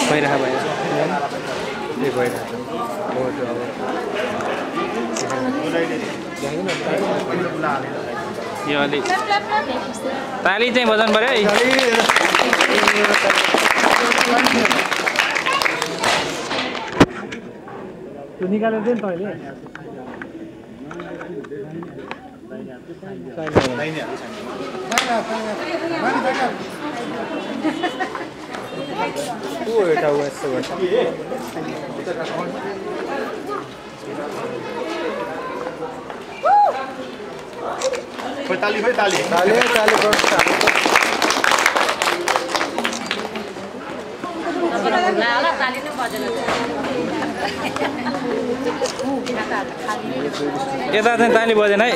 भइरहेको भयो के भइरहेको हो त्यो अब यो अलि ताली चाहिँ बजाउनु पर्यो है त्यो निकालेर दिए नि तैँले एउटा यस्तो गर्छ Foi tali, foi tali. ताली गर्छ यता चाहिँ ताली बजेन है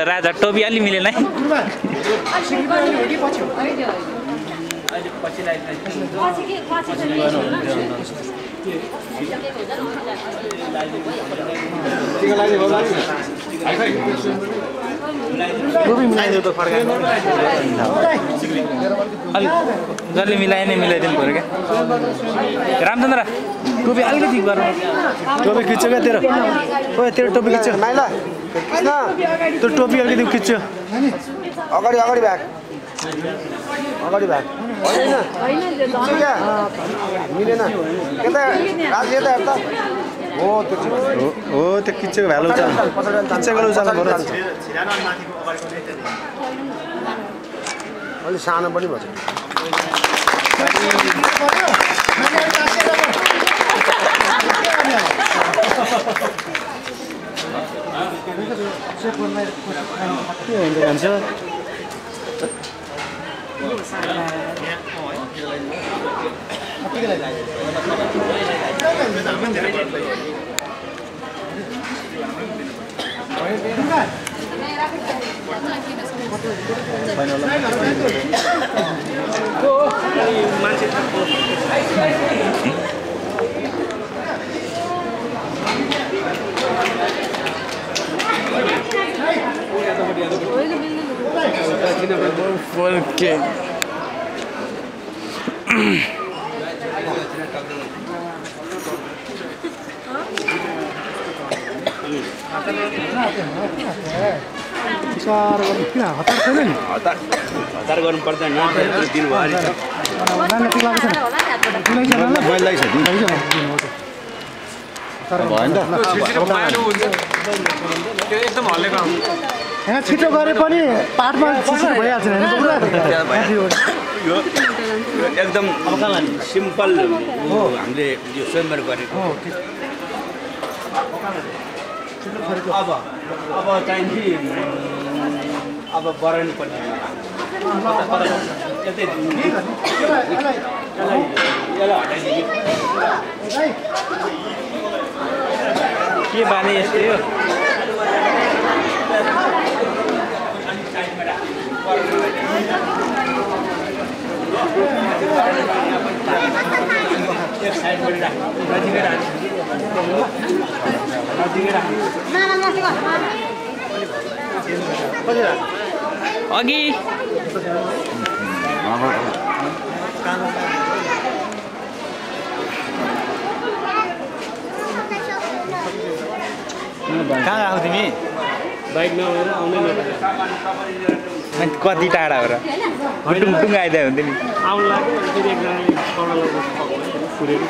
राजा टोपी अलि मिलेन है जसले मिलाए नै मिलाइदिनु पऱ्यो क्या रामचन्द्र टोपी अलिकति गर टोपी खिच्यो क्या तेरो ओ तेरो टोपी खिच्यो नाइला त्यो टोपी अलिकति खिच्यो अगाडि अगाडि भाग अगाडि भाग होइन क्या मिलेन यता राज यता हेर्दा हो त्यो हो त्यो खिचेको भ्यालु छ खिचेको उचाल्नु पर्यो अलि सानो पनि भन्छ हतार छैन नि हतार गर्नु पर्दैन दिनुभयो यहाँ छिटो गरे पनि पाठमा भइहाल्छ एकदम सिम्पल हो हामीले यो स्वयंवर गरेको अब चाहिँ अब बरानी पर्ने के बानी यस्तै हो अघि कहाँ आऊ तिमी बाइकमा आउँदैन कति टाढा हो र टुङ आइदियो हुन्थ्यो नि आउनु लाग्यो फेरि एकजनाले कडा लगाउनु फुरेको